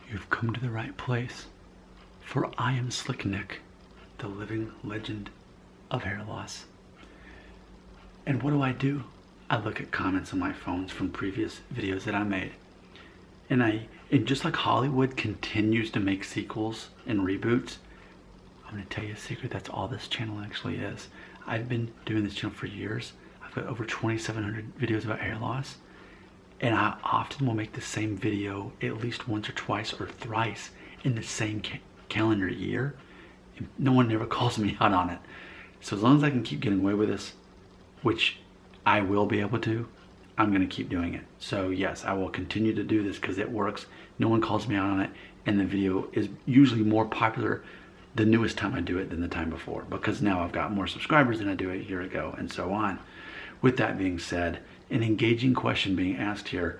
You've come to the right place, for I am Slick Nick, the living legend of hair loss. And what do? I look at comments on my phones from previous videos that I made. And just like Hollywood continues to make sequels and reboots, I'm gonna tell you a secret, that's all this channel actually is. I've been doing this channel for years. I've got over 2,700 videos about hair loss. And I often will make the same video at least once or twice or thrice in the same calendar year. And no one ever calls me out on it. So as long as I can keep getting away with this, which I will be able to, I'm gonna keep doing it. So yes, I will continue to do this because it works. No one calls me out on it, and the video is usually more popular the newest time I do it than the time before, because now I've got more subscribers than I do a year ago, and so on. With that being said, an engaging question being asked here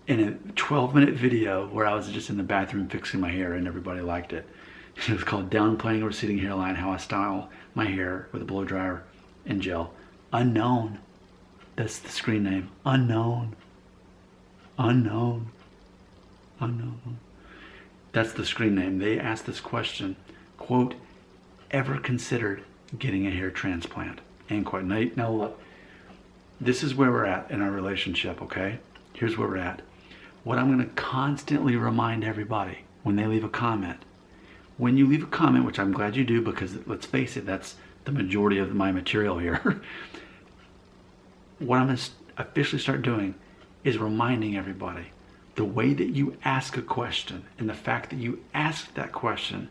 in a 12-minute video where I was just in the bathroom fixing my hair and everybody liked it. It was called Downplaying a Receding Hairline, How I Style My Hair with a Blow Dryer and Gel. Unknown. That's the screen name. Unknown. Unknown. Unknown. That's the screen name. They asked this question, quote, ever considered getting a hair transplant? End quote. Now look, this is where we're at in our relationship, okay? Here's where we're at. What I'm gonna constantly remind everybody when they leave a comment, when you leave a comment, which I'm glad you do because let's face it, that's the majority of my material here. What I'm gonna officially start doing is reminding everybody the way that you ask a question and the fact that you ask that question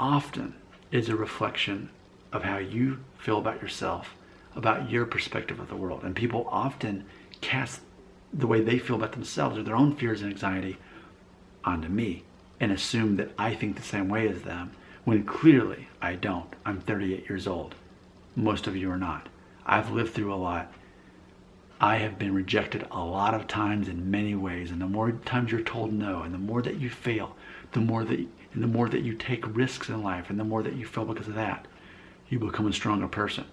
often is a reflection of how you feel about yourself, about your perspective of the world. And people often cast the way they feel about themselves or their own fears and anxiety onto me and assume that I think the same way as them, when clearly I don't. I'm 38 years old. Most of you are not. I've lived through a lot. I have been rejected a lot of times in many ways, and the more times you're told no, and the more that you fail, the more that you take risks in life, and the more that you fail because of that, you become a stronger person.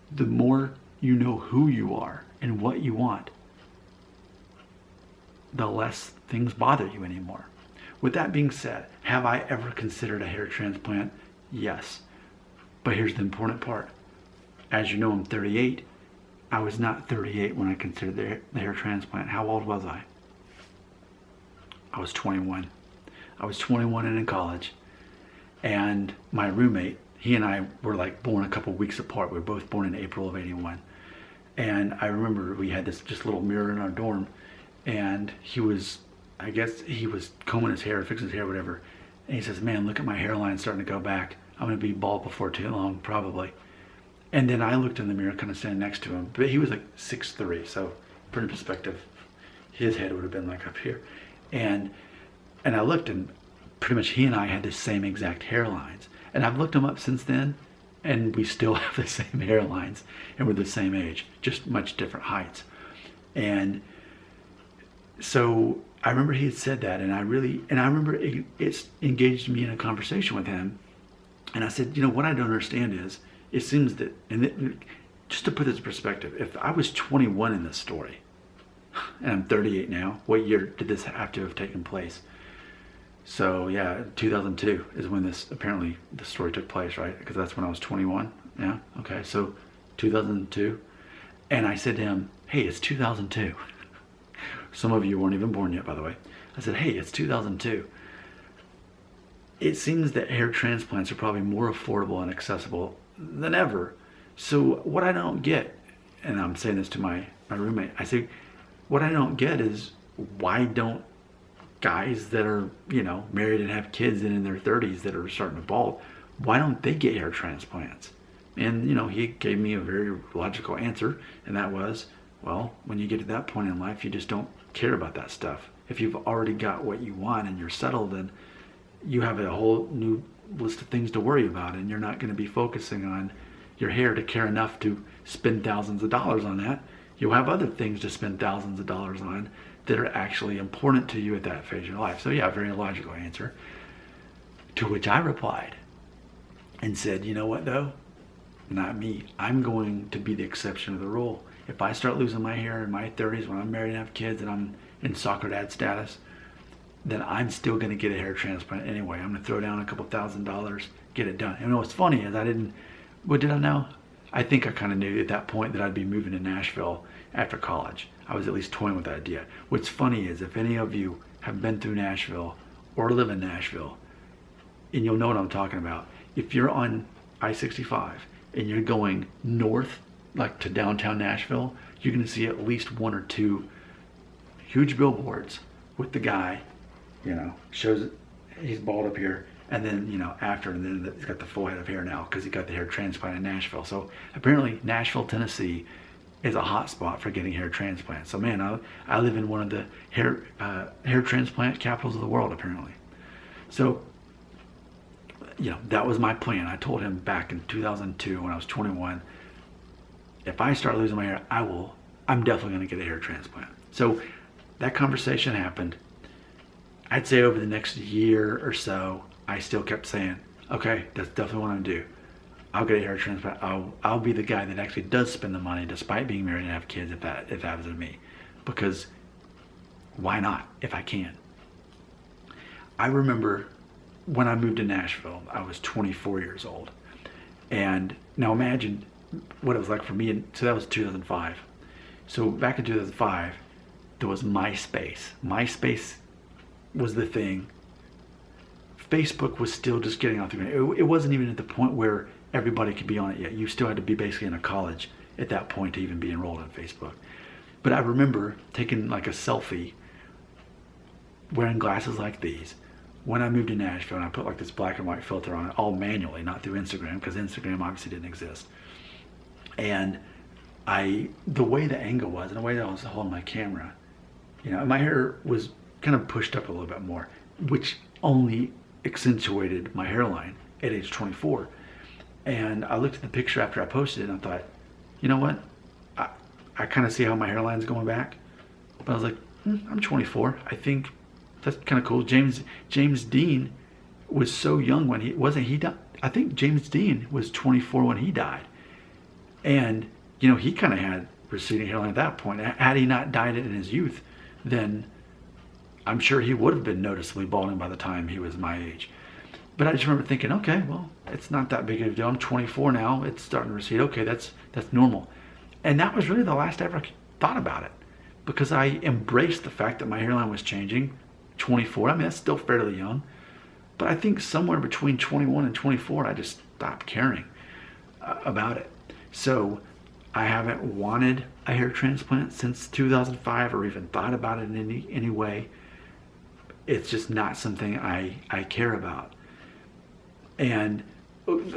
The more you know who you are and what you want, the less things bother you anymore. With that being said, have I ever considered a hair transplant? Yes. But here's the important part. As you know, I'm 38. I was not 38 when I considered the hair transplant. How old was I? I was 21. I was 21 and in college. And my roommate, he and I were like born a couple weeks apart. We were both born in April of '81. And I remember we had this just little mirror in our dorm, and I guess he was combing his hair, fixing his hair, whatever. And he says, man, look at my hairline starting to go back. I'm gonna be bald before too long, probably. And then I looked in the mirror, kind of standing next to him, but he was like 6'3", so put in perspective, his head would have been like up here. And I looked, and pretty much he and I had the same exact hairlines. And I've looked him up since then, and we still have the same hairlines, and we're the same age, just much different heights. And so I remember he had said that, and I remember it's engaged me in a conversation with him. And I said, you know, what I don't understand is, it seems that, just to put this in perspective, if I was 21 in this story, and I'm 38 now, what year did this have to have taken place? So yeah, 2002 is when apparently the story took place, right? Because that's when I was 21, yeah? Okay, so 2002. And I said to him, hey, it's 2002. Some of you weren't even born yet, by the way. I said, hey, it's 2002. It seems that hair transplants are probably more affordable and accessible than ever. So what I don't get, and I'm saying this to my roommate, I say, what I don't get is why don't guys that are, you know, married and have kids and in their 30s that are starting to bald, why don't they get hair transplants? And, you know, he gave me a very logical answer, and that was, well, when you get to that point in life, you just don't care about that stuff. If you've already got what you want and you're settled, then you have a whole new list of things to worry about, and you're not going to be focusing on your hair to care enough to spend thousands of dollars on that. You'll have other things to spend thousands of dollars on that are actually important to you at that phase of your life. So yeah, very logical answer. To which I replied and said, you know what though? Not me. I'm going to be the exception of the rule. If I start losing my hair in my 30s when I'm married and have kids and I'm in soccer dad status, then I'm still going to get a hair transplant anyway. I'm going to throw down a couple $1,000s, get it done. And what's funny is what did I know? I think I kind of knew at that point that I'd be moving to Nashville after college. I was at least toying with that idea. What's funny is if any of you have been through Nashville or live in Nashville, and you'll know what I'm talking about. If you're on I-65 and you're going north, like to downtown Nashville, you're going to see at least 1 or 2 huge billboards with the guy, shows he's bald up here, and then, and then he's got the full head of hair now because he got the hair transplant in Nashville. So apparently Nashville, Tennessee is a hot spot for getting hair transplants. So man, I live in one of the hair transplant capitals of the world apparently. So, that was my plan. I told him back in 2002 when I was 21, if I start losing my hair, I'm definitely going to get a hair transplant. So that conversation happened. I'd say over the next year or so, I still kept saying, okay, that's definitely what I'm going to do. I'll get a hair transplant. I'll be the guy that actually does spend the money despite being married and have kids if that happens to me. Because why not if I can? I remember when I moved to Nashville, I was 24 years old. And now imagine what it was like for me. So that was 2005. So back in 2005, there was MySpace. MySpace was the thing. Facebook was still just getting off the ground. It wasn't even at the point where everybody could be on it yet. You still had to be basically in a college at that point to even be enrolled in Facebook. But I remember taking like a selfie, wearing glasses like these, when I moved to Nashville, and I put like this black and white filter on it, all manually, not through Instagram, because Instagram obviously didn't exist. And the way the angle was, and the way that I was holding my camera, my hair was kind of pushed up a little bit more, which only accentuated my hairline at age 24. And I looked at the picture after I posted it, and I thought, you know what? I kind of see how my hairline's going back. But I was like, I'm 24. I think that's kind of cool. James Dean was so young when he died. I think James Dean was 24 when he died. And, he kind of had receding hairline at that point. Had he not died in his youth, then I'm sure he would have been noticeably balding by the time he was my age. But I just remember thinking, okay, well, it's not that big of a deal. I'm 24 now. It's starting to recede. Okay, that's normal. And that was really the last I ever thought about it, because I embraced the fact that my hairline was changing. 24, I mean, that's still fairly young. But I think somewhere between 21 and 24, I just stopped caring about it. So I haven't wanted a hair transplant since 2005 or even thought about it in any way. It's just not something I care about. And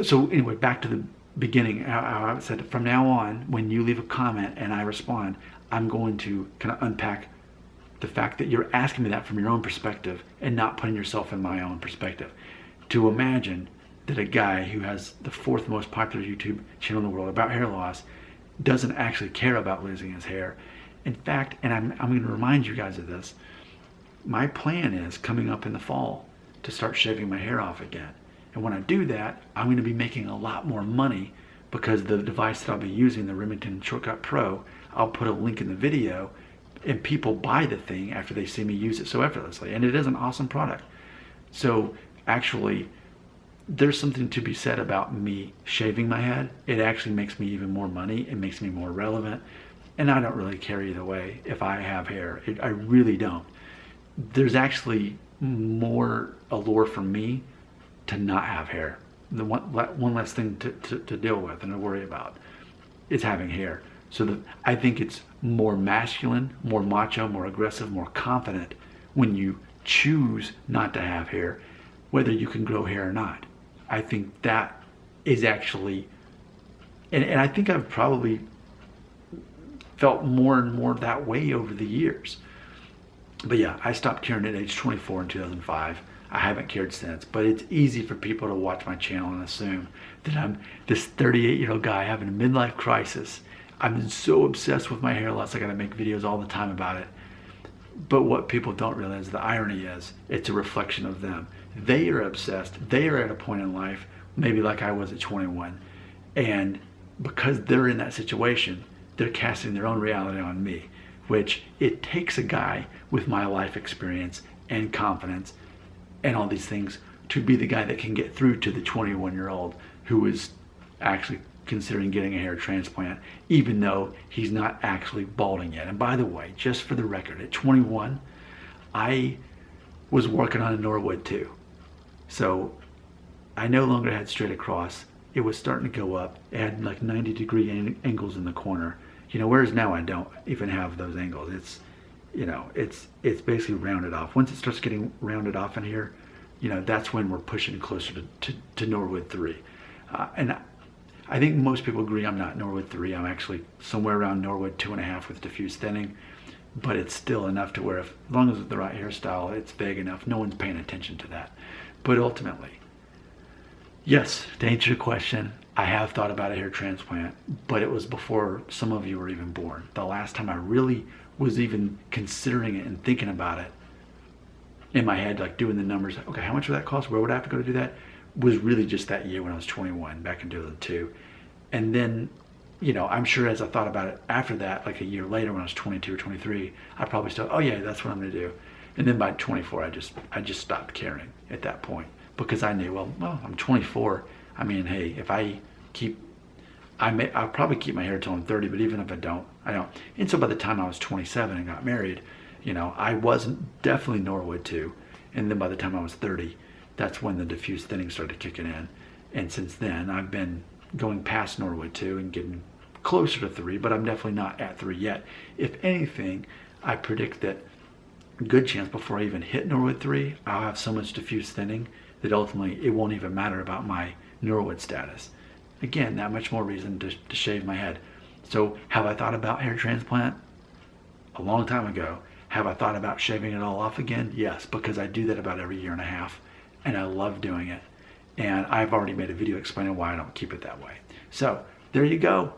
so anyway, back to the beginning. I said from now on, when you leave a comment and I respond, I'm going to kind of unpack the fact that you're asking me that from your own perspective and not putting yourself in my own perspective. To imagine that a guy who has the 4th most popular YouTube channel in the world about hair loss doesn't actually care about losing his hair. In fact, and I'm going to remind you guys of this, my plan is coming up in the fall to start shaving my hair off again. And when I do that, I'm going to be making a lot more money because the device that I'll be using, the Remington Shortcut Pro, I'll put a link in the video, and people buy the thing after they see me use it so effortlessly. And it is an awesome product. So actually, there's something to be said about me shaving my head. It actually makes me even more money. It makes me more relevant. And I don't really care either way if I have hair. I really don't. There's actually more allure for me to not have hair. The one less thing to deal with and to worry about is having hair. So I think it's more masculine, more macho, more aggressive, more confident when you choose not to have hair, whether you can grow hair or not. I think that is actually, and I think I've probably felt more and more that way over the years. But yeah, I stopped caring at age 24 in 2005. I haven't cared since, but it's easy for people to watch my channel and assume that I'm this 38-year-old guy having a midlife crisis. I'm so obsessed with my hair loss, I gotta make videos all the time about it. But what people don't realize, the irony is, it's a reflection of them. They are obsessed, they are at a point in life, maybe like I was at 21, and because they're in that situation, they're casting their own reality on me, which it takes a guy with my life experience and confidence and all these things to be the guy that can get through to the 21-year-old who is actually considering getting a hair transplant, even though he's not actually balding yet. And by the way, just for the record, at 21, I was working on a Norwood too. So I no longer had straight across. It was starting to go up. It had like 90-degree angles in the corner. Whereas now I don't even have those angles. It's basically rounded off. Once it starts getting rounded off in here, that's when we're pushing closer to Norwood 3. And I think most people agree I'm not Norwood 3. I'm actually somewhere around Norwood 2.5 with diffuse thinning. But it's still enough to where, as long as it's the right hairstyle, it's vague enough. No one's paying attention to that. But ultimately, yes, to answer your question, I have thought about a hair transplant, but it was before some of you were even born. The last time I really was even considering it and thinking about it in my head, like doing the numbers, okay, how much would that cost? Where would I have to go to do that? Was really just that year when I was 21, back in 2002. And then, I'm sure as I thought about it after that, like a year later when I was 22 or 23, I probably still, oh yeah, that's what I'm gonna do. And then by 24, I just stopped caring at that point because I knew, well, I'm 24. I mean, hey, if I'll probably keep my hair till I'm 30, but even if I don't. And so by the time I was 27 and got married, I wasn't definitely Norwood 2. And then by the time I was 30, that's when the diffuse thinning started kicking in. And since then, I've been going past Norwood 2 and getting closer to 3, but I'm definitely not at 3 yet. If anything, I predict that a good chance before I even hit Norwood 3, I'll have so much diffuse thinning that ultimately it won't even matter about my Norwood status. Again, that much more reason to shave my head. So have I thought about hair transplant? A long time ago. Have I thought about shaving it all off again? Yes, because I do that about every year and a half, and I love doing it. And I've already made a video explaining why I don't keep it that way. So there you go.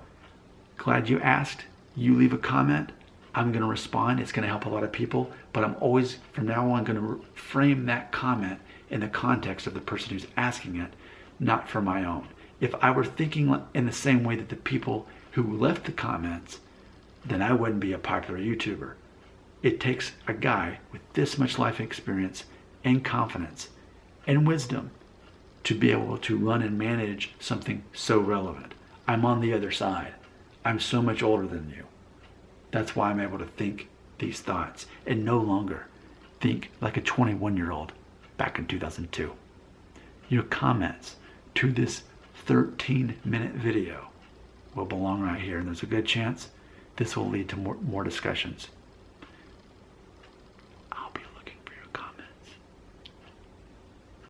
Glad you asked. You leave a comment. I'm going to respond. It's going to help a lot of people. But I'm always, from now on, going to frame that comment in the context of the person who's asking it, not for my own. If I were thinking in the same way that the people who left the comments, then I wouldn't be a popular YouTuber. It takes a guy with this much life experience and confidence and wisdom to be able to run and manage something so relevant. I'm on the other side. I'm so much older than you. That's why I'm able to think these thoughts and no longer think like a 21-year-old back in 2002. Your comments to this 13-minute video will belong right here, and there's a good chance this will lead to more discussions.